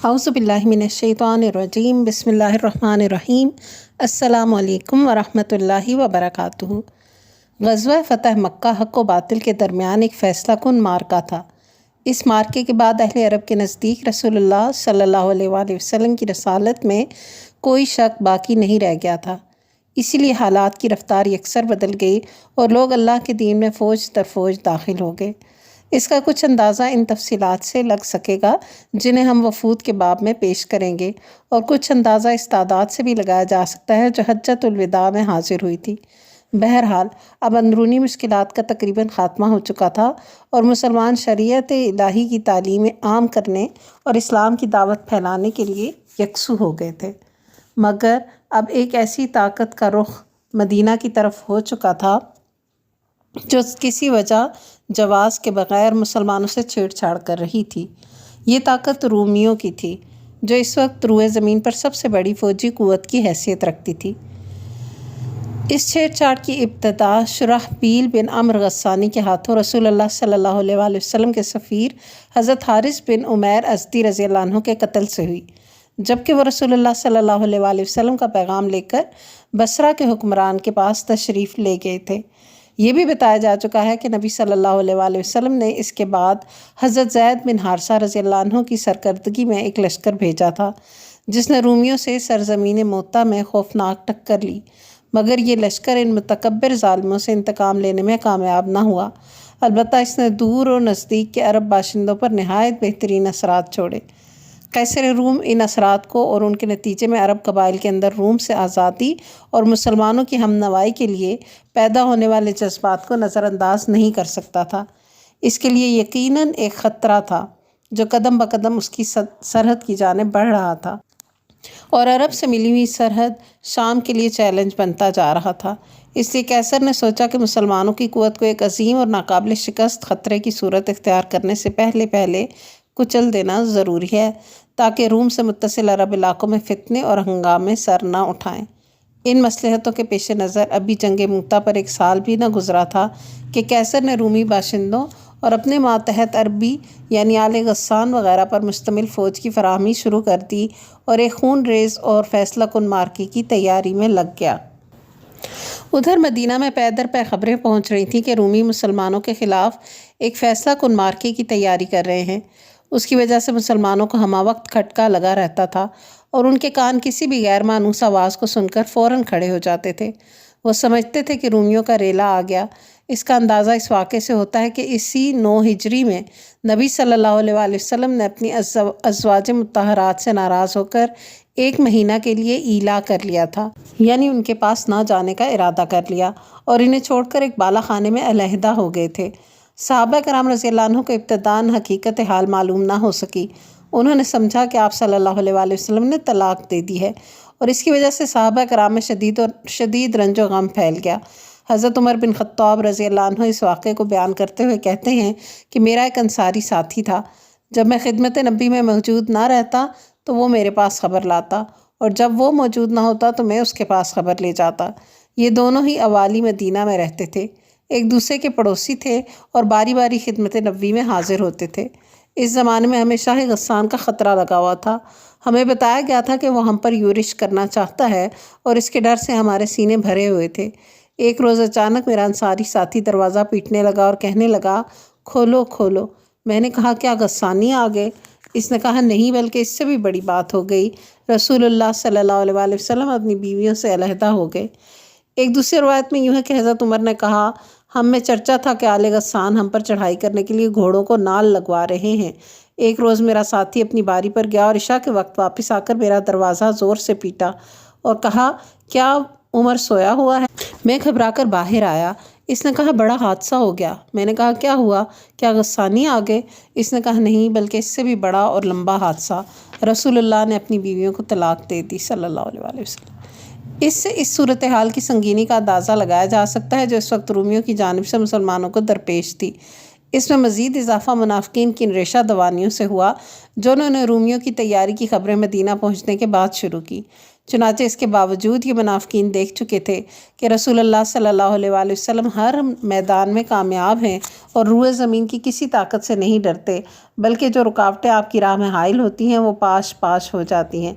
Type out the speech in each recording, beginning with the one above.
اعوذ باللہ من الشیطان الرجیم بسم اللہ الرحمن الرحیم السلام علیکم ورحمۃ اللہ وبرکاتہ۔ غزوہ فتح مکہ حق و باطل کے درمیان ایک فیصلہ کن معرکہ تھا۔ اس معرکے کے بعد اہل عرب کے نزدیک رسول اللہ صلی اللہ علیہ وآلہ وسلم کی رسالت میں کوئی شک باقی نہیں رہ گیا تھا، اسی لیے حالات کی رفتار یکسر بدل گئی اور لوگ اللہ کے دین میں فوج در فوج داخل ہو گئے۔ اس کا کچھ اندازہ ان تفصیلات سے لگ سکے گا جنہیں ہم وفود کے باب میں پیش کریں گے، اور کچھ اندازہ اس تعداد سے بھی لگایا جا سکتا ہے جو حجۃ الوداع میں حاضر ہوئی تھی۔ بہرحال اب اندرونی مشکلات کا تقریباً خاتمہ ہو چکا تھا اور مسلمان شریعت الہی کی تعلیم عام کرنے اور اسلام کی دعوت پھیلانے کے لیے یکسو ہو گئے تھے، مگر اب ایک ایسی طاقت کا رخ مدینہ کی طرف ہو چکا تھا جو کسی وجہ جواز کے بغیر مسلمانوں سے چھیڑ چھاڑ کر رہی تھی۔ یہ طاقت رومیوں کی تھی، جو اس وقت روئے زمین پر سب سے بڑی فوجی قوت کی حیثیت رکھتی تھی۔ اس چھیڑ چھاڑ کی ابتدا شرحبیل بن عمرو غسانی کے ہاتھوں رسول اللہ صلی اللہ علیہ وآلہ وسلم کے سفیر حضرت حارث بن عمیر ازدی رضی اللہ عنہ کے قتل سے ہوئی، جبکہ وہ رسول اللہ صلی اللہ علیہ وآلہ وسلم کا پیغام لے کر بصرہ کے حکمران کے پاس تشریف لے گئے تھے۔ یہ بھی بتایا جا چکا ہے کہ نبی صلی اللہ علیہ وآلہ وسلم نے اس کے بعد حضرت زید بن حارثہ رضی اللہ عنہ کی سرکردگی میں ایک لشکر بھیجا تھا، جس نے رومیوں سے سرزمین موطا میں خوفناک ٹکر لی، مگر یہ لشکر ان متکبر ظالموں سے انتقام لینے میں کامیاب نہ ہوا۔ البتہ اس نے دور و نزدیک کے عرب باشندوں پر نہایت بہترین اثرات چھوڑے۔ قیصر روم ان اثرات کو اور ان کے نتیجے میں عرب قبائل کے اندر روم سے آزادی اور مسلمانوں کی ہم نوائی کے لیے پیدا ہونے والے جذبات کو نظر انداز نہیں کر سکتا تھا۔ اس کے لیے یقیناً ایک خطرہ تھا جو قدم بقدم اس کی سرحد کی جانب بڑھ رہا تھا، اور عرب سے ملی ہوئی سرحد شام کے لیے چیلنج بنتا جا رہا تھا۔ اس لیے قیصر نے سوچا کہ مسلمانوں کی قوت کو ایک عظیم اور ناقابل شکست خطرے کی صورت اختیار کرنے سے پہلے کچل دینا ضروری ہے، تاکہ روم سے متصل عرب علاقوں میں فتنے اور ہنگامے سر نہ اٹھائیں۔ ان مصلحتوں کے پیش نظر ابھی جنگ موطا پر ایک سال بھی نہ گزرا تھا کہ قیصر نے رومی باشندوں اور اپنے ماتحت عربی یعنی آل غسان وغیرہ پر مشتمل فوج کی فراہمی شروع کر دی اور ایک خون ریز اور فیصلہ کن معرکے کی تیاری میں لگ گیا۔ ادھر مدینہ میں پے در پے خبریں پہنچ رہی تھیں کہ رومی مسلمانوں کے خلاف ایک فیصلہ کن معرکے کی تیاری کر رہے ہیں۔ اس کی وجہ سے مسلمانوں کو ہمہ وقت کھٹکا لگا رہتا تھا اور ان کے کان کسی بھی غیر مانوس آواز کو سن کر فوراً کھڑے ہو جاتے تھے۔ وہ سمجھتے تھے کہ رومیوں کا ریلا آ گیا۔ اس کا اندازہ اس واقعے سے ہوتا ہے کہ اسی 9 ہجری میں نبی صلی اللہ علیہ وآلہ وسلم نے اپنی ازواج مطہرات سے ناراض ہو کر 1 مہینہ کے لیے ایلا کر لیا تھا، یعنی ان کے پاس نہ جانے کا ارادہ کر لیا اور انہیں چھوڑ کر ایک بالا خانے میں علیحدہ ہو گئے تھے۔ صحابہ کرام رضی اللہ عنہ کو ابتداً حقیقت حال معلوم نہ ہو سکی۔ انہوں نے سمجھا کہ آپ صلی اللہ علیہ وآلہ وسلم نے طلاق دے دی ہے، اور اس کی وجہ سے صحابہ کرام میں شدید رنج و غم پھیل گیا۔ حضرت عمر بن خطاب رضی اللہ عنہ اس واقعے کو بیان کرتے ہوئے کہتے ہیں کہ میرا ایک انصاری ساتھی تھا، جب میں خدمت نبی میں موجود نہ رہتا تو وہ میرے پاس خبر لاتا، اور جب وہ موجود نہ ہوتا تو میں اس کے پاس خبر لے جاتا۔ یہ دونوں ہی اوالی مدینہ میں رہتے تھے، ایک دوسرے کے پڑوسی تھے اور باری باری خدمت نبی میں حاضر ہوتے تھے۔ اس زمانے میں ہمیں شاہ غسان کا خطرہ لگا ہوا تھا۔ ہمیں بتایا گیا تھا کہ وہ ہم پر یورش کرنا چاہتا ہے، اور اس کے ڈر سے ہمارے سینے بھرے ہوئے تھے۔ ایک روز اچانک میرا انصاری ساتھی دروازہ پیٹنے لگا اور کہنے لگا، کھولو کھولو۔ میں نے کہا، کیا غسانی آ گئے؟ اس نے کہا، نہیں، بلکہ اس سے بھی بڑی بات ہو گئی، رسول اللہ صلی اللہ علیہ وآلہ وسلم اپنی بیویوں سے علیحدہ ہو گئے۔ ایک دوسری روایت میں یوں ہے کہ حضرت عمر نے کہا، ہم میں چرچا تھا کہ آل غسان ہم پر چڑھائی کرنے کے لیے گھوڑوں کو نال لگوا رہے ہیں۔ ایک روز میرا ساتھی اپنی باری پر گیا اور عشاء کے وقت واپس آ کر میرا دروازہ زور سے پیٹا اور کہا، کیا عمر سویا ہوا ہے؟ میں گھبرا کر باہر آیا۔ اس نے کہا، بڑا حادثہ ہو گیا۔ میں نے کہا، کیا ہوا؟ کیا غسانی آ گئے؟ اس نے کہا، نہیں، بلکہ اس سے بھی بڑا اور لمبا حادثہ، رسول اللہ نے اپنی بیویوں کو طلاق دے دی صلی اللہ علیہ وآلہ وسلم۔ اس سے اس صورتحال کی سنگینی کا اندازہ لگایا جا سکتا ہے جو اس وقت رومیوں کی جانب سے مسلمانوں کو درپیش تھی۔ اس میں مزید اضافہ منافقین کی ان ریشہ دوانیوں سے ہوا جو انہوں نے رومیوں کی تیاری کی خبریں مدینہ پہنچنے کے بعد شروع کی۔ چنانچہ اس کے باوجود یہ منافقین دیکھ چکے تھے کہ رسول اللہ صلی اللہ علیہ وآلہ وسلم ہر میدان میں کامیاب ہیں اور روئے زمین کی کسی طاقت سے نہیں ڈرتے، بلکہ جو رکاوٹیں آپ کی راہ میں حائل ہوتی ہیں وہ پاش پاش ہو جاتی ہیں۔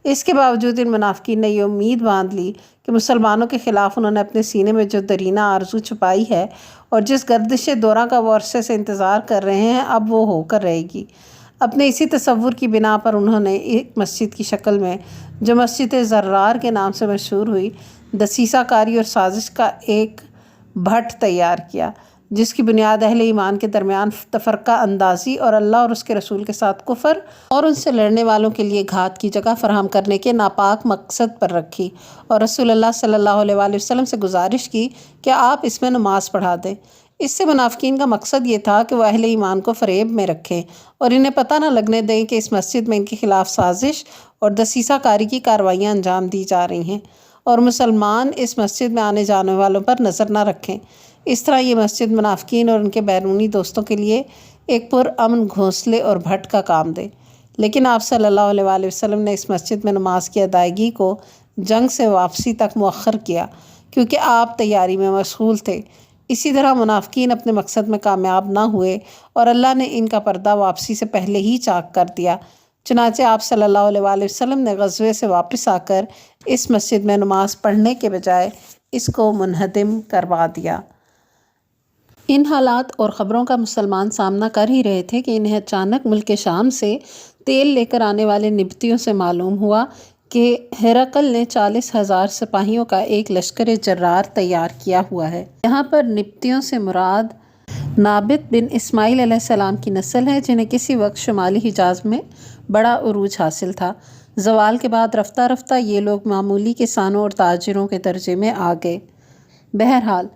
اس کے باوجود ان منافقین نے یہ امید باندھ لی کہ مسلمانوں کے خلاف انہوں نے اپنے سینے میں جو درینہ آرزو چھپائی ہے اور جس گردش دوراں کا وہ عرصے سے انتظار کر رہے ہیں، اب وہ ہو کر رہے گی۔ اپنے اسی تصور کی بنا پر انہوں نے ایک مسجد کی شکل میں، جو مسجد زرار کے نام سے مشہور ہوئی، دسیسہ کاری اور سازش کا ایک بھٹ تیار کیا، جس کی بنیاد اہل ایمان کے درمیان تفرقہ اندازی اور اللہ اور اس کے رسول کے ساتھ کفر اور ان سے لڑنے والوں کے لیے گھات کی جگہ فراہم کرنے کے ناپاک مقصد پر رکھی، اور رسول اللہ صلی اللہ علیہ وآلہ وسلم سے گزارش کی کہ آپ اس میں نماز پڑھا دیں۔ اس سے منافقین کا مقصد یہ تھا کہ وہ اہل ایمان کو فریب میں رکھیں اور انہیں پتہ نہ لگنے دیں کہ اس مسجد میں ان کے خلاف سازش اور دسیسہ کاری کی کارروائیاں انجام دی جا رہی ہیں، اور مسلمان اس مسجد میں آنے جانے والوں پر نظر نہ رکھیں۔ اس طرح یہ مسجد منافقین اور ان کے بیرونی دوستوں کے لیے ایک پرامن گھونسلے اور بھٹ کا کام دے۔ لیکن آپ صلی اللہ علیہ وآلہ وسلم نے اس مسجد میں نماز کی ادائیگی کو جنگ سے واپسی تک مؤخر کیا، کیونکہ آپ تیاری میں مشغول تھے۔ اسی طرح منافقین اپنے مقصد میں کامیاب نہ ہوئے اور اللہ نے ان کا پردہ واپسی سے پہلے ہی چاک کر دیا۔ چنانچہ آپ صلی اللہ علیہ وآلہ وسلم نے غزوے سے واپس آ کر اس مسجد میں نماز پڑھنے کے بجائے اس کو منہدم کروا دیا۔ ان حالات اور خبروں کا مسلمان سامنا کر ہی رہے تھے کہ انہیں اچانک ملک شام سے تیل لے کر آنے والے نبطیوں سے معلوم ہوا کہ ہرقل نے 40,000 سپاہیوں کا ایک لشکر جرار تیار کیا ہوا ہے۔ یہاں پر نبطیوں سے مراد نابت بن اسماعیل علیہ السلام کی نسل ہے، جنہیں کسی وقت شمالی حجاز میں بڑا عروج حاصل تھا۔ زوال کے بعد رفتہ رفتہ یہ لوگ معمولی کسانوں اور تاجروں کے درجے میں آ گئے۔ بہرحال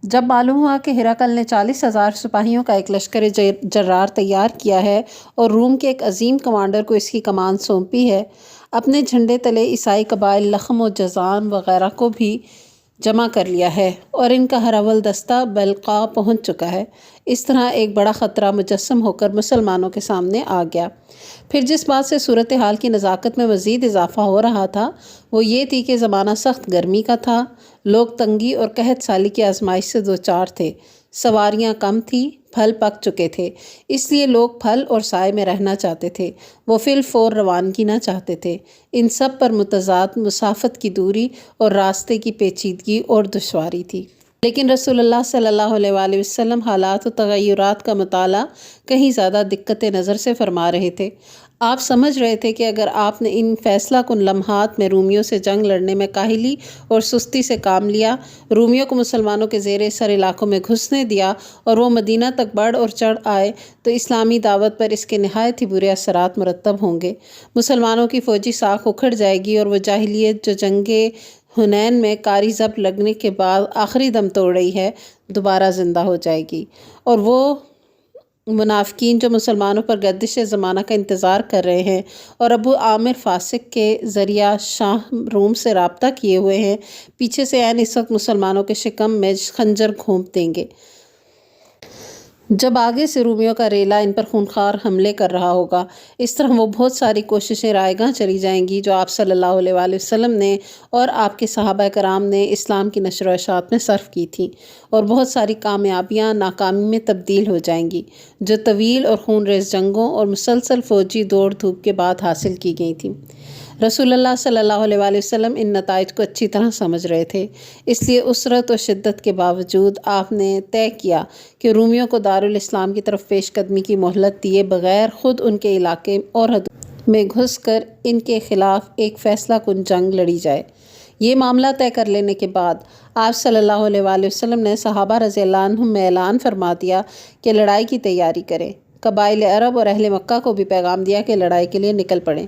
جب معلوم ہوا کہ ہرقل نے 40,000 سپاہیوں کا ایک لشکر جرار تیار کیا ہے اور روم کے ایک عظیم کمانڈر کو اس کی کمان سونپی ہے، اپنے جھنڈے تلے عیسائی قبائل لخم و جذام وغیرہ کو بھی جمع کر لیا ہے اور ان کا ہر اول دستہ بلقاء پہنچ چکا ہے، اس طرح ایک بڑا خطرہ مجسم ہو کر مسلمانوں کے سامنے آ گیا۔ پھر جس بات سے صورتحال کی نزاکت میں مزید اضافہ ہو رہا تھا وہ یہ تھی کہ زمانہ سخت گرمی کا تھا، لوگ تنگی اور قحط سالی کی آزمائش سے دوچار تھے، سواریاں کم تھیں، پھل پک چکے تھے، اس لیے لوگ پھل اور سائے میں رہنا چاہتے تھے، وہ فی الفور روانگی نہ چاہتے تھے۔ ان سب پر متضاد مسافت کی دوری اور راستے کی پیچیدگی اور دشواری تھی۔ لیکن رسول اللہ صلی اللہ علیہ وآلہ وسلم حالات و تغیرات کا مطالعہ کہیں زیادہ دقت نظر سے فرما رہے تھے۔ آپ سمجھ رہے تھے کہ اگر آپ نے ان فیصلہ کن لمحات میں رومیوں سے جنگ لڑنے میں کاہلی اور سستی سے کام لیا، رومیوں کو مسلمانوں کے زیر اثر علاقوں میں گھسنے دیا اور وہ مدینہ تک بڑھ اور چڑھ آئے، تو اسلامی دعوت پر اس کے نہایت ہی برے اثرات مرتب ہوں گے۔ مسلمانوں کی فوجی ساکھ اکھڑ جائے گی اور وہ جاہلیت جو جنگ حنین میں کاری ضرب لگنے کے بعد آخری دم توڑ رہی ہے، دوبارہ زندہ ہو جائے گی، اور وہ منافقین جو مسلمانوں پر گردش زمانہ کا انتظار کر رہے ہیں اور ابو عامر فاسق کے ذریعہ شاہ روم سے رابطہ کیے ہوئے ہیں، پیچھے سے عین اس وقت مسلمانوں کے شکم میں خنجر گھونپ دیں گے، جب آگے سے رومیوں کا ریلا ان پر خونخوار حملے کر رہا ہوگا۔ اس طرح وہ بہت ساری کوششیں رائیگاں چلی جائیں گی جو آپ صلی اللہ علیہ وآلہ وسلم نے اور آپ کے صحابہ کرام نے اسلام کی نشر و اشاعت میں صرف کی تھیں، اور بہت ساری کامیابیاں ناکامی میں تبدیل ہو جائیں گی جو طویل اور خون ریز جنگوں اور مسلسل فوجی دوڑ دھوپ کے بعد حاصل کی گئی تھیں۔ رسول اللہ صلی اللہ علیہ وآلہ وسلم ان نتائج کو اچھی طرح سمجھ رہے تھے، اس لیے اسرت و شدت کے باوجود آپ نے طے کیا کہ رومیوں کو دارالاسلام کی طرف پیش قدمی کی مہلت دیے بغیر خود ان کے علاقے اور حدود میں گھس کر ان کے خلاف ایک فیصلہ کن جنگ لڑی جائے۔ یہ معاملہ طے کر لینے کے بعد آپ صلی اللہ علیہ وآلہ وسلم نے صحابہ رضی اللہ عنہم میں اعلان فرما دیا کہ لڑائی کی تیاری کریں۔ قبائل عرب اور اہل مکہ کو بھی پیغام دیا کہ لڑائی کے لیے نکل پڑیں۔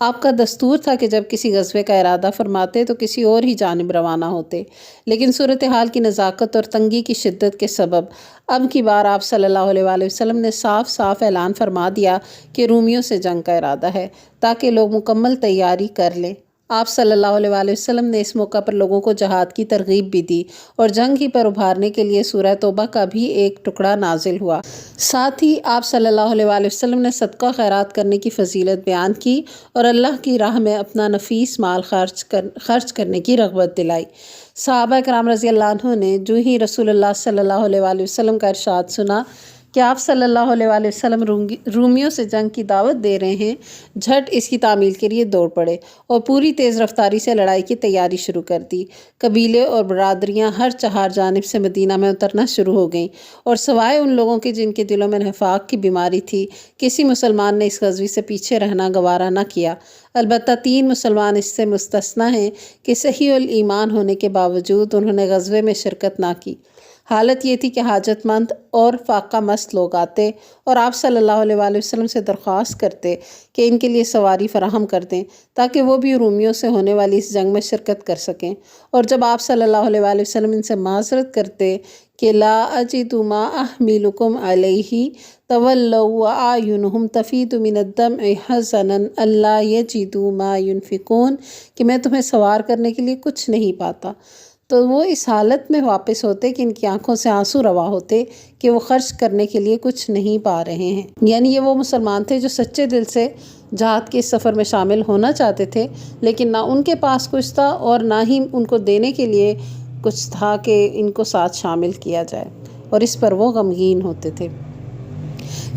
آپ کا دستور تھا کہ جب کسی غزوے کا ارادہ فرماتے تو کسی اور ہی جانب روانہ ہوتے، لیکن صورتحال کی نزاکت اور تنگی کی شدت کے سبب اب کی بار آپ صلی اللہ علیہ وآلہ وسلم نے صاف صاف اعلان فرما دیا کہ رومیوں سے جنگ کا ارادہ ہے، تاکہ لوگ مکمل تیاری کر لیں۔ آپ صلی اللہ علیہ وآلہ وسلم نے اس موقع پر لوگوں کو جہاد کی ترغیب بھی دی اور جنگ ہی پر ابھارنے کے لیے سورہ توبہ کا بھی ایک ٹکڑا نازل ہوا۔ ساتھ ہی آپ صلی اللہ علیہ وآلہ وسلم نے صدقہ خیرات کرنے کی فضیلت بیان کی اور اللہ کی راہ میں اپنا نفیس مال خرچ کرنے کی رغبت دلائی۔ صحابہ کرام رضی اللہ عنہ نے جو ہی رسول اللہ صلی اللہ علیہ وآلہ وسلم کا ارشاد سنا کہ آپ صلی اللہ علیہ وآلہ وسلم رومیوں سے جنگ کی دعوت دے رہے ہیں، جھٹ اس کی تعمیل کے لیے دوڑ پڑے اور پوری تیز رفتاری سے لڑائی کی تیاری شروع کر دی۔ قبیلے اور برادریاں ہر چہار جانب سے مدینہ میں اترنا شروع ہو گئیں، اور سوائے ان لوگوں کے جن کے دلوں میں نفاق کی بیماری تھی، کسی مسلمان نے اس غزوے سے پیچھے رہنا گوارا نہ کیا۔ البتہ 3 مسلمان اس سے مستثنیٰ ہیں کہ صحیح الایمان ہونے کے باوجود انہوں نے غزوے میں شرکت نہ کی۔ حالت یہ تھی کہ حاجت مند اور فاقہ مست لوگ آتے اور آپ صلی اللہ علیہ وآلہ وسلم سے درخواست کرتے کہ ان کے لیے سواری فراہم کر دیں تاکہ وہ بھی رومیوں سے ہونے والی اس جنگ میں شرکت کر سکیں، اور جب آپ صلی اللہ علیہ وآلہ وسلم ان سے معذرت کرتے کہ لا اجد ما احملکم علیہ تولوا واعینہم تفیض من الدمع حزنا الا یجدوا ما ينفقون، کہ میں تمہیں سوار کرنے کے لیے کچھ نہیں پاتا، تو وہ اس حالت میں واپس ہوتے کہ ان کی آنکھوں سے آنسو روا ہوتے کہ وہ خرچ کرنے کے لیے کچھ نہیں پا رہے ہیں۔ یعنی یہ وہ مسلمان تھے جو سچے دل سے جہاد کے اس سفر میں شامل ہونا چاہتے تھے، لیکن نہ ان کے پاس کچھ تھا اور نہ ہی ان کو دینے کے لیے کچھ تھا کہ ان کو ساتھ شامل کیا جائے، اور اس پر وہ غمگین ہوتے تھے۔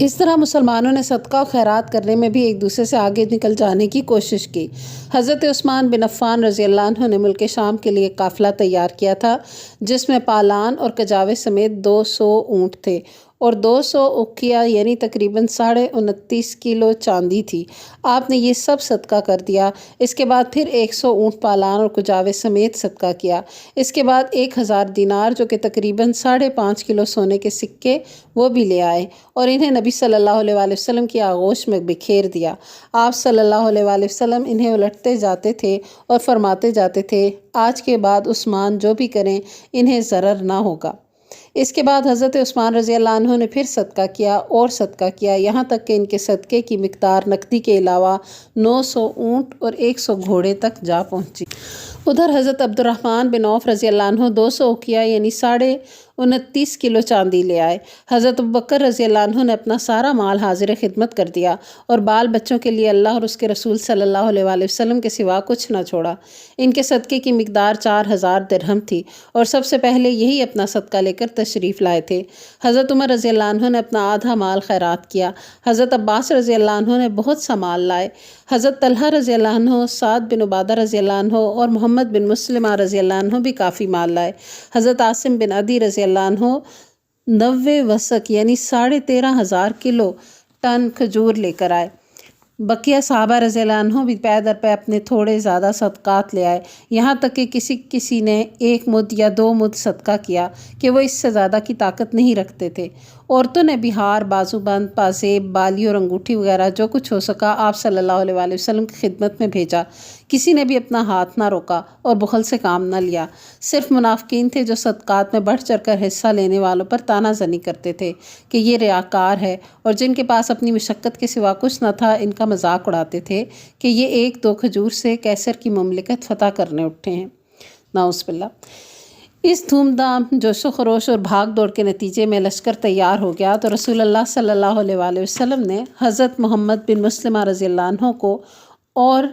اس طرح مسلمانوں نے صدقہ و خیرات کرنے میں بھی ایک دوسرے سے آگے نکل جانے کی کوشش کی۔ حضرت عثمان بن عفان رضی اللہ عنہ نے ملک شام کے لیے قافلہ تیار کیا تھا جس میں پالان اور کجاوے سمیت 200 اونٹ تھے اور 200 اقیہ یعنی تقریباً 29.5 کلو چاندی تھی۔ آپ نے یہ سب صدقہ کر دیا۔ اس کے بعد پھر 100 اونٹ پالان اور کجاوے سمیت صدقہ کیا۔ اس کے بعد 1000 دینار جو کہ تقریباً 5.5 کلو سونے کے سکے وہ بھی لے آئے اور انہیں نبی صلی اللہ علیہ وآلہ وسلم کی آغوش میں بکھیر دیا۔ آپ صلی اللہ علیہ وآلہ وسلم انہیں الٹتے جاتے تھے اور فرماتے جاتے تھے آج کے بعد عثمان جو بھی کریں انہیں ضرر نہ ہوگا۔ اس کے بعد حضرت عثمان رضی اللہ عنہ نے پھر صدقہ کیا اور صدقہ کیا، یہاں تک کہ ان کے صدقے کی مقدار نقدی کے علاوہ 900 اونٹ اور 100 گھوڑے تک جا پہنچی۔ ادھر حضرت عبد الرحمن بن عوف رضی اللہ عنہ 200 اقیہ یعنی 29.5 کلو چاندی لے آئے۔ حضرت ابوبکر رضی اللہ عنہ نے اپنا سارا مال حاضر خدمت کر دیا اور بال بچوں کے لیے اللہ اور اس کے رسول صلی اللہ علیہ وآلہ وسلم کے سوا کچھ نہ چھوڑا۔ ان کے صدقے کی مقدار 4000 درہم تھی اور سب سے پہلے یہی اپنا صدقہ لے کر تشریف لائے تھے۔ حضرت عمر رضی اللہ عنہ نے اپنا آدھا مال خیرات کیا۔ حضرت عباس رضی اللہ عنہ نے بہت سا مال لائے۔ حضرت طلحہ رضی اللہ عنہ، سعد بن عبادہ رضی اللہ عنہ اور محمد بن مسلمہ رضی اللہ عنہ بھی کافی مال لائے۔ حضرت عاصم بن عدی رضی اللہ عنہ 90 وسق یعنی 13,500 کلو ٹن کھجور لے کر آئے۔ بقیہ صحابہ رضی اللہ عنہ بھی پے در پے اپنے تھوڑے زیادہ صدقات لے آئے، یہاں تک کہ کسی نے 1 مد یا 2 مد صدقہ کیا کہ وہ اس سے زیادہ کی طاقت نہیں رکھتے تھے۔ عورتوں نے بھی ہار، بازو بند، پازیب، بالی اور انگوٹھی وغیرہ جو کچھ ہو سکا آپ صلی اللہ علیہ وآلہ وسلم کی خدمت میں بھیجا۔ کسی نے بھی اپنا ہاتھ نہ روکا اور بخل سے کام نہ لیا۔ صرف منافقین تھے جو صدقات میں بڑھ چڑھ کر حصہ لینے والوں پر طعنہ زنی کرتے تھے کہ یہ ریاکار ہے، اور جن کے پاس اپنی مشقت کے سوا کچھ نہ تھا ان کا مذاق اڑاتے تھے کہ یہ 1-2 کھجور سے کیسر کی مملکت فتح کرنے اٹھے ہیں۔ نعوذ باللہ۔ اس دھوم دھام جوش و خروش اور بھاگ دوڑ کے نتیجے میں لشکر تیار ہو گیا تو رسول اللہ صلی اللہ علیہ وآلہ وسلم نے حضرت محمد بن مسلمہ رضی اللہ عنہ کو، اور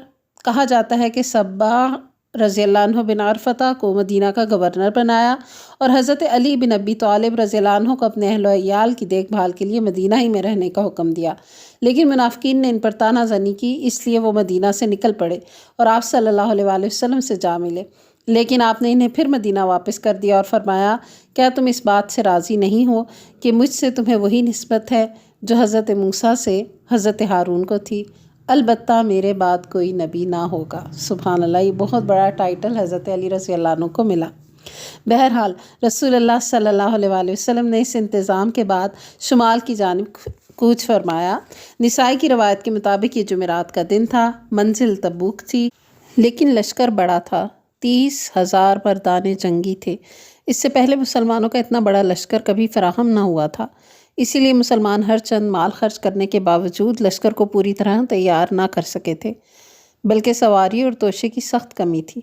کہا جاتا ہے کہ صباح رضی اللہ عنہ بن عرفہ کو مدینہ کا گورنر بنایا، اور حضرت علی بن ابی طالب رضی اللہ عنہ کو اپنے اہل و عیال کی دیکھ بھال کے لیے مدینہ ہی میں رہنے کا حکم دیا۔ لیکن منافقین نے ان پر طعنہ زنی کی، اس لیے وہ مدینہ سے نکل پڑے اور آپ صلی اللہ علیہ وآلہ وسلم سے جا ملے، لیکن آپ نے انہیں پھر مدینہ واپس کر دیا اور فرمایا کیا تم اس بات سے راضی نہیں ہو کہ مجھ سے تمہیں وہی نسبت ہے جو حضرت موسیٰ سے حضرت ہارون کو تھی؟ البتہ میرے بعد کوئی نبی نہ ہوگا۔ سبحان اللہ، یہ بہت بڑا ٹائٹل حضرت علی رضی اللہ عنہ کو ملا۔ بہرحال رسول اللہ صلی اللہ علیہ وآلہ وسلم نے اس انتظام کے بعد شمال کی جانب کوچ فرمایا۔ نسائی کی روایت کے مطابق یہ جمعرات کا دن تھا۔ منزل تبوک تھی، لیکن لشکر بڑا تھا، 30,000 مردان جنگی تھے۔ اس سے پہلے مسلمانوں کا اتنا بڑا لشکر کبھی فراہم نہ ہوا تھا، اسی لیے مسلمان ہر چند مال خرچ کرنے کے باوجود لشکر کو پوری طرح تیار نہ کر سکے تھے۔ بلکہ سواری اور توشے کی سخت کمی تھی۔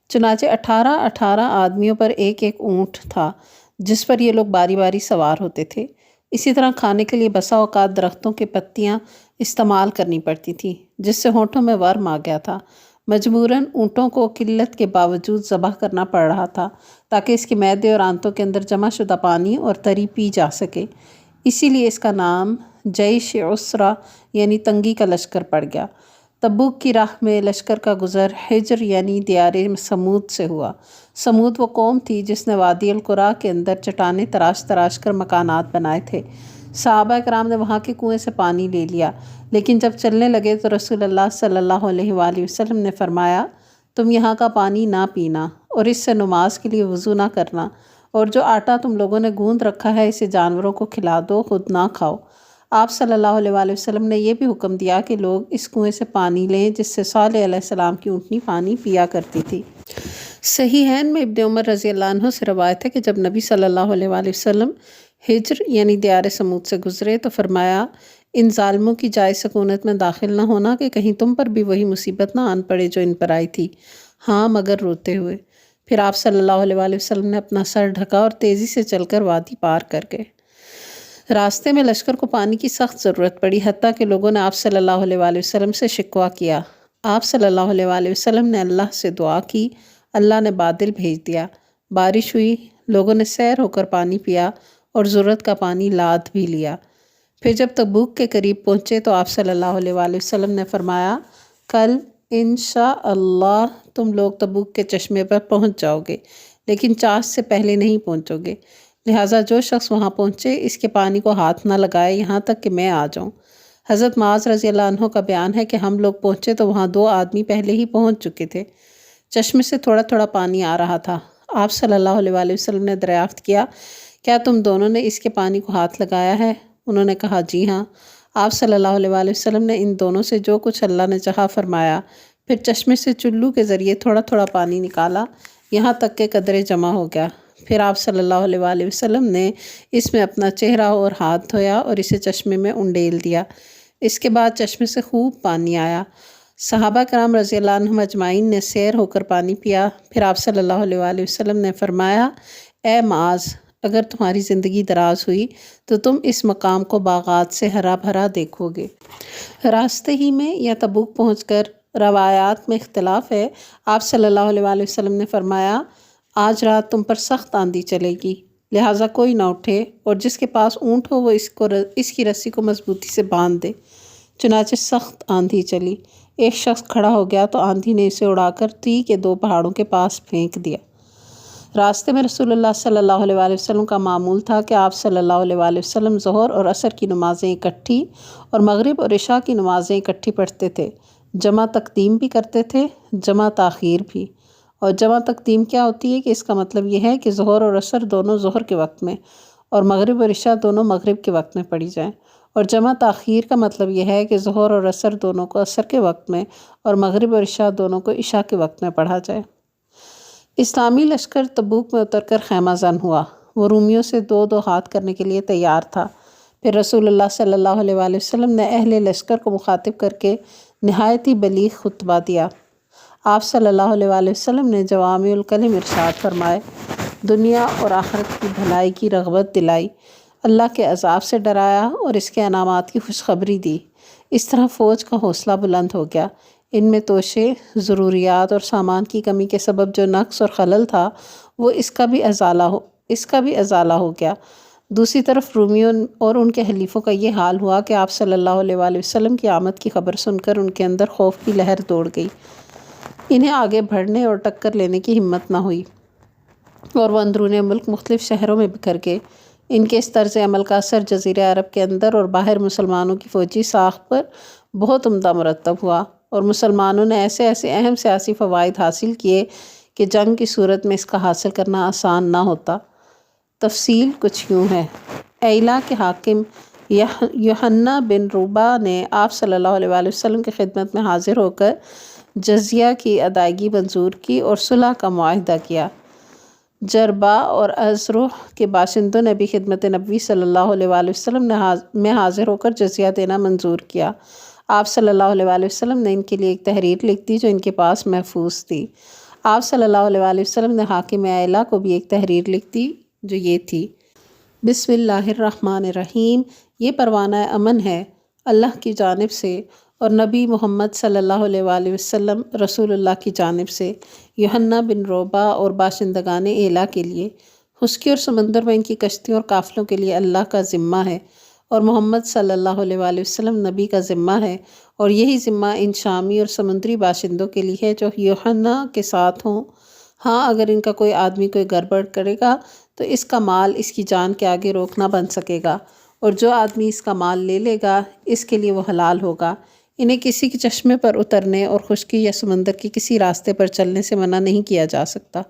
چنانچہ 18 آدمیوں پر ایک ایک اونٹ تھا جس پر یہ لوگ باری باری سوار ہوتے تھے۔ اسی طرح کھانے کے لیے بسا اوقات درختوں کی پتیاں استعمال کرنی پڑتی تھی جس سے ہونٹوں میں ورم آ گیا تھا۔ مجبوراً اونٹوں کو قلت کے باوجود ذبح کرنا پڑ رہا تھا تاکہ اس کے معدے اور آنتوں کے اندر جمع شدہ پانی اور تری پی جا سکے۔ اسی لیے اس کا نام جیش عسرہ یعنی تنگی کا لشکر پڑ گیا۔ تبوک کی راہ میں لشکر کا گزر حجر یعنی دیار سمود سے ہوا۔ سمود وہ قوم تھی جس نے وادی القریٰ کے اندر چٹانیں تراش تراش کر مکانات بنائے تھے۔ صحابہ کرام نے وہاں کے کنویں سے پانی لے لیا، لیکن جب چلنے لگے تو رسول اللہ صلی اللہ علیہ وآلہ وسلم نے فرمایا، تم یہاں کا پانی نہ پینا اور اس سے نماز کے لیے وضو نہ کرنا، اور جو آٹا تم لوگوں نے گوندھ رکھا ہے اسے جانوروں کو کھلا دو، خود نہ کھاؤ۔ آپ صلی اللہ علیہ وآلہ وسلم نے یہ بھی حکم دیا کہ لوگ اس کنویں سے پانی لیں جس سے صالح علیہ السلام کی اونٹنی پانی پیا کرتی تھی۔ صحیحین میں ابن عمر رضی اللہ عنہ سے روایت ہے کہ جب نبی صلی اللہ علیہ وآلہ وسلم حجر یعنی دیار سمود سے گزرے تو فرمایا، ان ظالموں کی جائے سکونت میں داخل نہ ہونا کہ کہیں تم پر بھی وہی مصیبت نہ آن پڑے جو ان پر آئی تھی، ہاں مگر روتے ہوئے۔ پھر آپ صلی اللہ علیہ وآلہ وسلم نے اپنا سر ڈھکا اور تیزی سے چل کر وادی پار کر گئے۔ راستے میں لشکر کو پانی کی سخت ضرورت پڑی، حتیٰ کہ لوگوں نے آپ صلی اللہ علیہ وآلہ وسلم سے شکوہ کیا۔ آپ صلی اللہ علیہ وآلہ وسلم نے اللہ سے دعا کی، اللہ نے بادل بھیج دیا، بارش ہوئی، لوگوں نے سیر ہو کر پانی پیا اور ضرورت کا پانی لاد بھی لیا۔ پھر جب تبوک کے قریب پہنچے تو آپ صلی اللہ علیہ وآلہ وسلم نے فرمایا، کل انشاءاللہ تم لوگ تبوک کے چشمے پر پہنچ جاؤ گے، لیکن چاش سے پہلے نہیں پہنچو گے، لہٰذا جو شخص وہاں پہنچے اس کے پانی کو ہاتھ نہ لگائے یہاں تک کہ میں آ جاؤں۔ حضرت معاذ رضی اللہ عنہ کا بیان ہے کہ ہم لوگ پہنچے تو وہاں 2 آدمی پہلے ہی پہنچ چکے تھے۔ چشمے سے تھوڑا تھوڑا پانی آ رہا تھا۔ آپ صلی اللہ علیہ وآلہ وسلم نے دریافت کیا، کیا تم دونوں نے اس کے پانی کو ہاتھ لگایا ہے؟ انہوں نے کہا جی ہاں۔ آپ صلی اللہ علیہ وآلہ وسلم نے ان دونوں سے جو کچھ اللہ نے چاہا فرمایا، پھر چشمے سے چلو کے ذریعے تھوڑا تھوڑا پانی نکالا یہاں تک کہ قدرے جمع ہو گیا۔ پھر آپ صلی اللہ علیہ وآلہ وسلم نے اس میں اپنا چہرہ اور ہاتھ دھویا اور اسے چشمے میں انڈیل دیا۔ اس کے بعد چشمے سے خوب پانی آیا۔ صحابہ کرام رضی اللہ عنہم اجمعین نے سیر ہو کر پانی پیا۔ پھر آپ صلی اللہ علیہ وآلہ وسلم نے فرمایا، اے معاذ، اگر تمہاری زندگی دراز ہوئی تو تم اس مقام کو باغات سے ہرا بھرا دیکھو گے۔ راستے ہی میں یا تبوک پہنچ کر روایات میں اختلاف ہے۔ آپ صلی اللہ علیہ وآلہ وسلم نے فرمایا، آج رات تم پر سخت آندھی چلے گی، لہٰذا کوئی نہ اٹھے اور جس کے پاس اونٹ ہو وہ اس کی رسی کو مضبوطی سے باندھ دے۔ چنانچہ سخت آندھی چلی، ایک شخص کھڑا ہو گیا تو آندھی نے اسے اڑا کر تی کے 2 پہاڑوں کے پاس پھینک دیا۔ راستے میں رسول اللہ صلی اللہ علیہ وآلہ وسلم کا معمول تھا کہ آپ صلی اللہ علیہ وآلہ وسلم ظہر اور عصر کی نمازیں اکٹھی اور مغرب اور عشاء کی نمازیں اکٹھی پڑھتے تھے۔ جمع تقدیم بھی کرتے تھے، جمع تاخیر بھی۔ اور جمع تقدیم کیا ہوتی ہے کہ اس کا مطلب یہ ہے کہ ظہر اور عصر دونوں ظہر کے وقت میں اور مغرب اور عشاء دونوں مغرب کے وقت میں پڑھی جائیں، اور جمع تاخیر کا مطلب یہ ہے کہ ظہر اور عصر دونوں کو عصر کے وقت میں اور مغرب اور عشاء دونوں کو عشاء کے وقت میں پڑھا جائے۔ اسلامی لشکر تبوک میں اتر کر خیمہ زن ہوا۔ وہ رومیوں سے 2 ہاتھ کرنے کے لیے تیار تھا۔ پھر رسول اللہ صلی اللہ علیہ وآلہ وسلم نے اہل لشکر کو مخاطب کر کے نہایت ہی بلیغ خطبہ دیا۔ آپ صلی اللہ علیہ وآلہ وسلم نے جوامع الکلم ارشاد فرمائے، دنیا اور آخرت کی بھلائی کی رغبت دلائی، اللہ کے عذاب سے ڈرایا اور اس کے انعامات کی خوشخبری دی۔ اس طرح فوج کا حوصلہ بلند ہو گیا۔ ان میں توشے، ضروریات اور سامان کی کمی کے سبب جو نقص اور خلل تھا وہ اس کا بھی ازالہ ہو گیا۔ دوسری طرف رومیوں اور ان کے حلیفوں کا یہ حال ہوا کہ آپ صلی اللہ علیہ وآلہ وسلم کی آمد کی خبر سن کر ان کے اندر خوف کی لہر دوڑ گئی۔ انہیں آگے بڑھنے اور ٹکر لینے کی ہمت نہ ہوئی اور وہ اندرون ملک مختلف شہروں میں بکھر گئے۔ ان کے اس طرز عمل کا اثر جزیرہ عرب کے اندر اور باہر مسلمانوں کی فوجی ساخت پر بہت عمدہ مرتب ہوا، اور مسلمانوں نے ایسے اہم سیاسی فوائد حاصل کیے کہ جنگ کی صورت میں اس کا حاصل کرنا آسان نہ ہوتا۔ تفصیل کچھ یوں ہے۔ ایلا کے حاکم یوحنا بن روبا نے آپ صلی اللہ علیہ وآلہ وسلم کی خدمت میں حاضر ہو کر جزیہ کی ادائیگی منظور کی اور صلح کا معاہدہ کیا۔ جربا اور ازروح کے باشندوں نے بھی خدمت نبی صلی اللہ علیہ وآلہ وسلم میں حاضر ہو کر جزیہ دینا منظور کیا۔ آپ صلی اللہ علیہ وآلہ وسلم نے ان کے لیے ایک تحریر لکھ دی جو ان کے پاس محفوظ تھی۔ آپ صلی اللہ علیہ وآلہ وسلم نے حاکم اعلیٰ کو بھی ایک تحریر لکھ دی جو یہ تھی: بسم اللہ الرحمن الرحیم، یہ پروانہ امن ہے اللہ کی جانب سے اور نبی محمد صلی اللہ علیہ وآلہ وسلم رسول اللہ کی جانب سے یوحنا بن روبا اور باشندگان اعلیٰ کے لیے، خشکی اور سمندر میں ان کی کشتیوں اور قافلوں کے لیے اللہ کا ذمہ ہے، اور محمد صلی اللہ علیہ وآلہ وسلم نبی کا ذمہ ہے، اور یہی ذمہ ان شامی اور سمندری باشندوں کے لیے ہے جو یوحنا کے ساتھ ہوں۔ ہاں، اگر ان کا کوئی آدمی کوئی گڑبڑ کرے گا تو اس کا مال اس کی جان کے آگے روک نہ بن سکے گا، اور جو آدمی اس کا مال لے لے گا اس کے لیے وہ حلال ہوگا۔ انہیں کسی کے چشمے پر اترنے اور خشکی یا سمندر کے کسی راستے پر چلنے سے منع نہیں کیا جا سکتا۔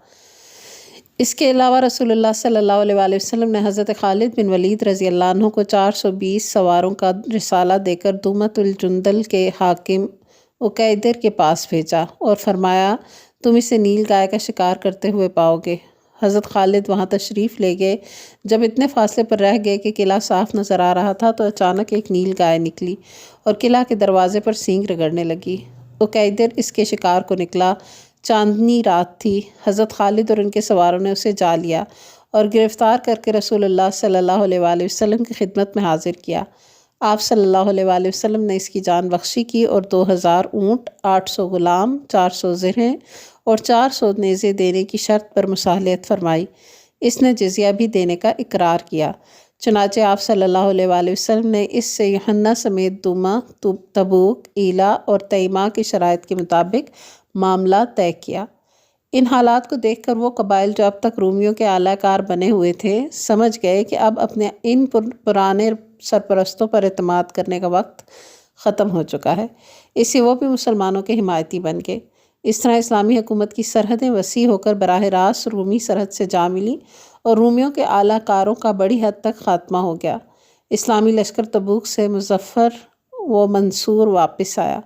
اس کے علاوہ رسول اللہ صلی اللہ علیہ وآلہ وسلم نے حضرت خالد بن ولید رضی اللہ عنہ کو 420 سواروں کا رسالہ دے کر دومت الجندل کے حاکم عقیدر کے پاس بھیجا اور فرمایا تم اسے نیل گائے کا شکار کرتے ہوئے پاؤ گے۔ حضرت خالد وہاں تشریف لے گئے۔ جب اتنے فاصلے پر رہ گئے کہ قلعہ صاف نظر آ رہا تھا تو اچانک ایک نیل گائے نکلی اور قلعہ کے دروازے پر سینگ رگڑنے لگی۔ عقیدر اس کے شکار کو نکلا۔ چاندنی رات تھی۔ حضرت خالد اور ان کے سواروں نے اسے جا لیا اور گرفتار کر کے رسول اللہ صلی اللہ علیہ وآلہ وسلم کی خدمت میں حاضر کیا۔ آپ صلی اللہ علیہ وآلہ وسلم نے اس کی جان بخشی کی اور 2000 اونٹ، 800 غلام، 400 زرہیں اور 400 نیزے دینے کی شرط پر مصالحت فرمائی۔ اس نے جزیہ بھی دینے کا اقرار کیا۔ چنانچہ آپ صلی اللہ علیہ وآلہ وسلم نے اس سے یوحنا سمیت دوما، تبوک، ایلا اور تیمہ کی شرائط کے مطابق معاملہ طے کیا۔ ان حالات کو دیکھ کر وہ قبائل جو اب تک رومیوں کے اعلی کار بنے ہوئے تھے سمجھ گئے کہ اب اپنے ان پرانے سرپرستوں پر اعتماد کرنے کا وقت ختم ہو چکا ہے، اس سے وہ بھی مسلمانوں کے حمایتی بن گئے۔ اس طرح اسلامی حکومت کی سرحدیں وسیع ہو کر براہ راست رومی سرحد سے جا ملی اور رومیوں کے اعلی کاروں کا بڑی حد تک خاتمہ ہو گیا۔ اسلامی لشکر تبوک سے مظفر و منصور واپس آیا۔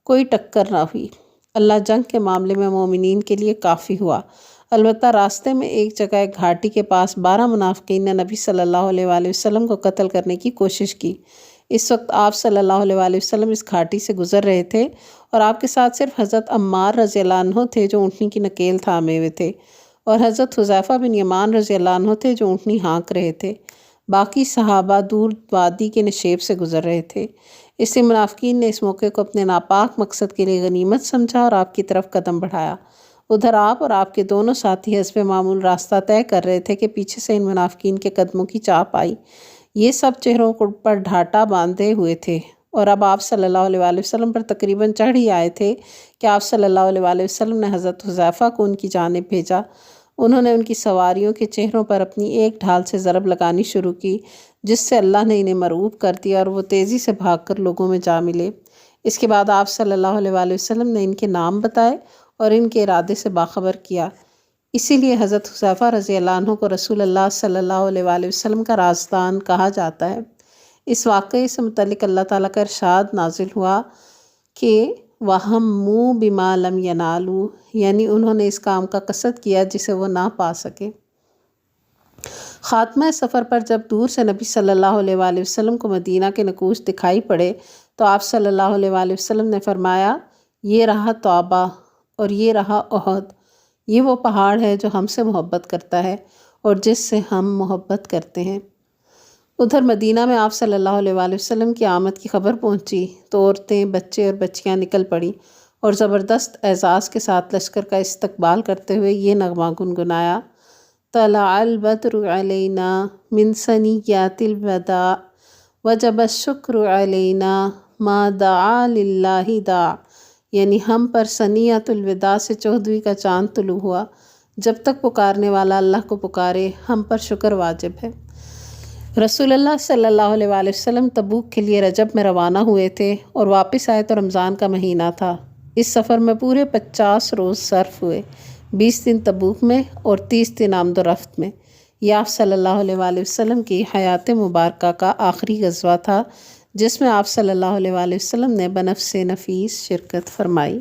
کوئی ٹکر نہ ہوئی۔ اللہ جنگ کے معاملے میں مومنین کے لیے کافی ہوا۔ البتہ راستے میں ایک جگہ ایک گھاٹی کے پاس 12 منافقین نے نبی صلی اللہ علیہ وآلہ وسلم کو قتل کرنے کی کوشش کی۔ اس وقت آپ صلی اللہ علیہ وآلہ وسلم اس گھاٹی سے گزر رہے تھے اور آپ کے ساتھ صرف حضرت عمار رضی اللہ عنہ تھے جو اونٹنی کی نکیل تھامے ہوئے تھے، اور حضرت حذیفہ بن یمان رضی اللہ عنہ تھے جو اونٹنی ہانک رہے تھے۔ باقی صحابہ دور وادی کے نشیب سے گزر رہے تھے۔ اس لیے منافقین نے اس موقع کو اپنے ناپاک مقصد کے لیے غنیمت سمجھا اور آپ کی طرف قدم بڑھایا۔ ادھر آپ اور آپ کے دونوں ساتھی حسب معمول راستہ طے کر رہے تھے کہ پیچھے سے ان منافقین کے قدموں کی چاپ آئی۔ یہ سب چہروں پر ڈھاٹا باندھے ہوئے تھے اور اب آپ صلی اللہ علیہ وآلہ وسلم پر تقریباً چڑھ ہی آئے تھے کہ آپ صلی اللہ علیہ وآلہ وسلم نے حضرت حذیفہ کو ان کی جانب بھیجا۔ انہوں نے ان کی سواریوں کے چہروں پر اپنی ایک ڈھال سے ضرب لگانی شروع کی، جس سے اللہ نے انہیں مرعوب کر دیا اور وہ تیزی سے بھاگ کر لوگوں میں جا ملے۔ اس کے بعد آپ صلی اللہ علیہ وآلہ وسلم نے ان کے نام بتائے اور ان کے ارادے سے باخبر کیا۔ اسی لیے حضرت حذیفہ رضی اللہ عنہ کو رسول اللہ صلی اللہ علیہ وآلہ وسلم کا رازدان کہا جاتا ہے۔ اس واقعے سے متعلق اللہ تعالیٰ کا ارشاد نازل ہوا کہ وَهَمُّوا بِمَا لَمْ يَنَالُوا، یعنی انہوں نے اس کام کا قصد کیا جسے وہ نہ پا سکے۔ خاتمہ سفر پر جب دور سے نبی صلی اللہ علیہ وآلہ وسلم کو مدینہ کے نقوش دکھائی پڑے تو آپ صلی اللہ علیہ وآلہ وسلم نے فرمایا، یہ رہا توبہ اور یہ رہا احد، یہ وہ پہاڑ ہے جو ہم سے محبت کرتا ہے اور جس سے ہم محبت کرتے ہیں۔ ادھر مدینہ میں آپ صلی اللہ علیہ وآلہ وسلم کی آمد کی خبر پہنچی تو عورتیں، بچے اور بچیاں نکل پڑیں اور زبردست اعزاز کے ساتھ لشکر کا استقبال کرتے ہوئے یہ نغمہ گنگنایا: طلع البدر علینا من ثنیات الوداع وجب الشکر علینا ما دعا للہ داع، یعنی ہم پر ثنیات الوداع سے 14ویں کا چاند طلوع ہوا۔ جب تک پکارنے والا اللہ کو پکارے ہم پر شکر واجب ہے۔ رسول اللہ صلی اللہ علیہ وآلہ وسلم تبوک کے لیے رجب میں روانہ ہوئے تھے اور واپس آئے تو رمضان کا مہینہ تھا۔ اس سفر میں پورے 50 روز صرف ہوئے، 20 دن تبوک میں اور 30 دن آمد و رفت میں۔ یہ آپ صلی اللہ علیہ وآلہ وسلم کی حیات مبارکہ کا آخری غزوہ تھا جس میں آپ صلی اللہ علیہ وآلہ وسلم نے بنفس نفیس شرکت فرمائی۔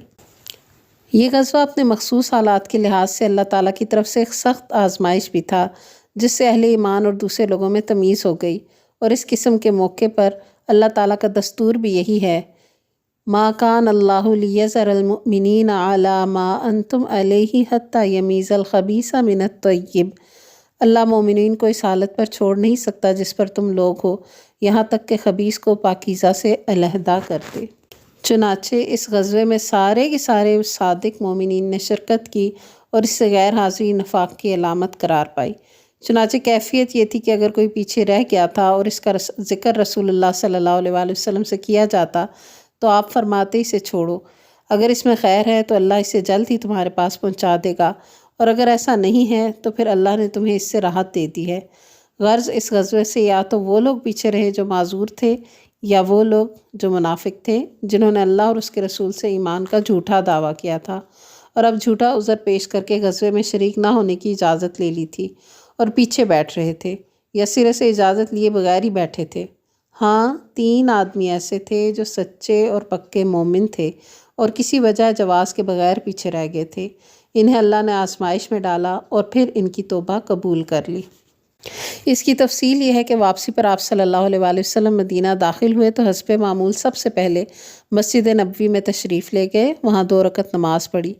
یہ غزوہ اپنے مخصوص حالات کے لحاظ سے اللہ تعالیٰ کی طرف سے ایک سخت آزمائش بھی تھا جس سے اہل ایمان اور دوسرے لوگوں میں تمیز ہو گئی، اور اس قسم کے موقع پر اللہ تعالیٰ کا دستور بھی یہی ہے ما کان اللہ لیذر المؤمنین علی ما انتم علیہ حتی یمیز الخبیث من الطیب، اللہ مومنین کو اس حالت پر چھوڑ نہیں سکتا جس پر تم لوگ ہو، یہاں تک کہ خبیث کو پاکیزہ سے علیحدہ کر دے۔ چنانچہ اس غزوے میں سارے کے سارے صادق مومنین نے شرکت کی اور اس سے غیر حاضری نفاق کی علامت قرار پائی۔ چنانچہ کیفیت یہ تھی کہ اگر کوئی پیچھے رہ گیا تھا اور اس کا ذکر رسول اللہ صلی اللہ علیہ وآلہ وسلم سے کیا جاتا تو آپ فرماتے اسے چھوڑو، اگر اس میں خیر ہے تو اللہ اسے جلد ہی تمہارے پاس پہنچا دے گا، اور اگر ایسا نہیں ہے تو پھر اللہ نے تمہیں اس سے راحت دے دی ہے۔ غرض اس غزوے سے یا تو وہ لوگ پیچھے رہے جو معذور تھے، یا وہ لوگ جو منافق تھے جنہوں نے اللہ اور اس کے رسول سے ایمان کا جھوٹا دعویٰ کیا تھا اور اب جھوٹا عذر پیش کر کے غزوے میں شریک نہ ہونے کی اجازت لے لی تھی اور پیچھے بیٹھ رہے تھے یا سرے سے اجازت لیے بغیر ہی بیٹھے تھے۔ ہاں، 3 آدمی ایسے تھے جو سچے اور پکے مومن تھے اور کسی وجہ جواز کے بغیر پیچھے رہ گئے تھے۔ انہیں اللہ نے آزمائش میں ڈالا اور پھر ان کی توبہ قبول کر لی۔ اس کی تفصیل یہ ہے کہ واپسی پر آپ صلی اللہ علیہ وآلہ وسلم مدینہ داخل ہوئے تو حسب معمول سب سے پہلے مسجد نبوی میں تشریف لے گئے، وہاں 2 رکعت نماز پڑھی،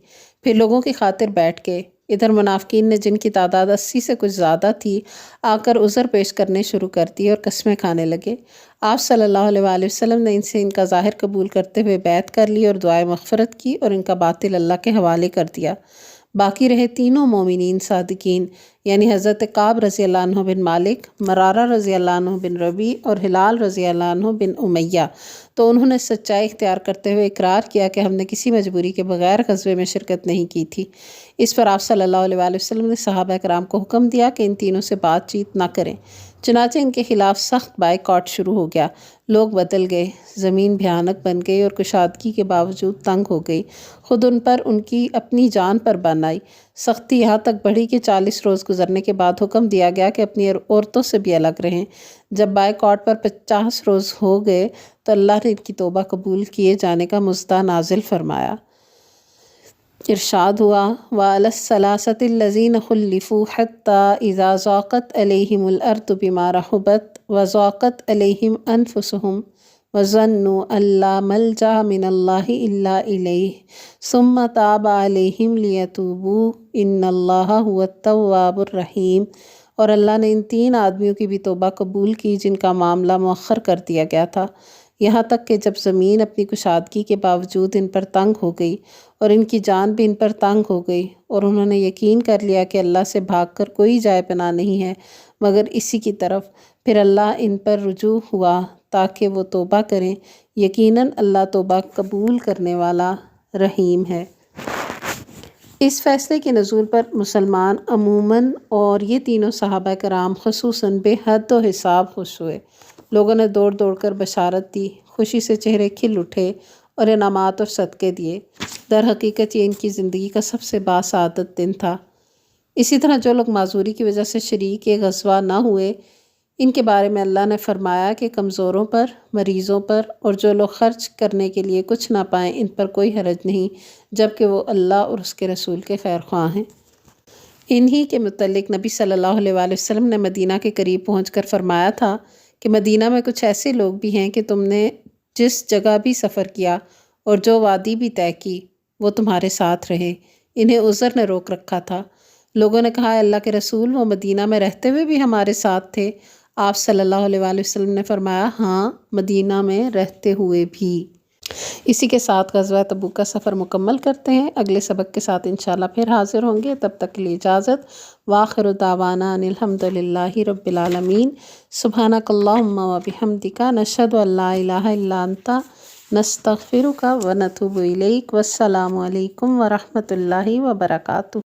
پھر لوگوں کی خاطر بیٹھ گئے۔ ادھر منافقین نے جن کی تعداد 80 سے کچھ زیادہ تھی آ کر عذر پیش کرنے شروع کر دی اور قسمیں کھانے لگے۔ آپ صلی اللہ علیہ وآلہ وسلم نے ان سے ان کا ظاہر قبول کرتے ہوئے بیعت کر لی اور دعائے مغفرت کی اور ان کا باطل اللہ کے حوالے کر دیا۔ باقی رہے تینوں مومنین صادقین، یعنی حضرت کعب رضی اللہ عنہ بن مالک، مرارہ رضی اللہ عنہ بن ربیع اور ہلال رضی اللہ عنہ بن امیہ، تو انہوں نے سچائی اختیار کرتے ہوئے اقرار کیا کہ ہم نے کسی مجبوری کے بغیر غزوے میں شرکت نہیں کی تھی۔ اس پر آپ صلی اللہ علیہ وآلہ وسلم نے صحابہ کرام کو حکم دیا کہ ان تینوں سے بات چیت نہ کریں، چنانچہ ان کے خلاف سخت بائیکاٹ شروع ہو گیا۔ لوگ بدل گئے، زمین بھیانک بن گئی اور کشادگی کے باوجود تنگ ہو گئی، خود ان پر ان کی اپنی جان پر بن آئی۔ سختی یہاں تک بڑھی کہ 40 روز گزرنے کے بعد حکم دیا گیا کہ اپنی عورتوں سے بھی الگ رہیں۔ جب بائیکاٹ پر 50 روز ہو گئے تو اللہ نے ان کی توبہ قبول کیے جانے کا مژدہ نازل فرمایا۔ ارشاد ہوا وَعَلَى الثَّلَاثَةِ الَّذِينَ خُلِّفُوا حَتَّى إِذَا ضَاقَتْ عَلَيْهِمُ الْأَرْضُ بِمَا رَحُبَتْ وَضَاقَتْ عَلَيْهِمْ أَنفُسُهُمْ وَظَنُّوا أَن لَّا مَلْجَأَ مِنَ اللَّهِ إِلَّا إِلَيْهِ ثُمَّ تَابَ عَلَيْهِمْ لِيَتُوبُوا إِنَّ اللَّهَ هُوَ التَّوَّابُ الرَّحِيمُ۔ اور اللہ نے ان 3 آدمیوں کی بھی توبہ قبول کی جن کا معاملہ مؤخر کر دیا گیا تھا، یہاں تک کہ جب زمین اپنی کشادگی کے باوجود ان پر تنگ ہو گئی اور ان کی جان بھی ان پر تنگ ہو گئی اور انہوں نے یقین کر لیا کہ اللہ سے بھاگ کر کوئی جائے پناہ نہیں ہے مگر اسی کی طرف، پھر اللہ ان پر رجوع ہوا تاکہ وہ توبہ کریں، یقیناً اللہ توبہ قبول کرنے والا رحیم ہے۔ اس فیصلے کے نزول پر مسلمان عموماً اور یہ تینوں صحابہ کرام خصوصاً بے حد و حساب خوش ہوئے۔ لوگوں نے دوڑ دوڑ کر بشارت دی، خوشی سے چہرے کھل اٹھے اور انعامات اور صدقے دیے۔ در حقیقت یہ ان کی زندگی کا سب سے باسعادت دن تھا۔ اسی طرح جو لوگ معذوری کی وجہ سے شریک غزوہ نہ ہوئے، ان کے بارے میں اللہ نے فرمایا کہ کمزوروں پر، مریضوں پر اور جو لوگ خرچ کرنے کے لیے کچھ نہ پائیں ان پر کوئی حرج نہیں، جبکہ وہ اللہ اور اس کے رسول کے خیر خواہ ہیں۔ انہی کے متعلق نبی صلی اللہ علیہ وآلہ وسلم نے مدینہ کے قریب پہنچ کر فرمایا تھا کہ مدینہ میں کچھ ایسے لوگ بھی ہیں کہ تم نے جس جگہ بھی سفر کیا اور جو وادی بھی طے کی وہ تمہارے ساتھ رہے، انہیں عذر نے روک رکھا تھا۔ لوگوں نے کہا اللہ کے رسول، وہ مدینہ میں رہتے ہوئے بھی ہمارے ساتھ تھے؟ آپ صلی اللہ علیہ وآلہ وسلم نے فرمایا ہاں، مدینہ میں رہتے ہوئے بھی۔ اسی کے ساتھ غزوہ تبوک کا سفر مکمل کرتے ہیں۔ اگلے سبق کے ساتھ انشاءاللہ پھر حاضر ہوں گے، تب تک کے لیے اجازت۔ وآخر دعوانا ان الحمد للہ رب العالمین۔ سبحانک اللہم و بحمدک، نشہد ان لا الہ الا انت، نستغفرک و نتوب الیک۔ والسلام علیکم ورحمۃ اللہ وبرکاتہ۔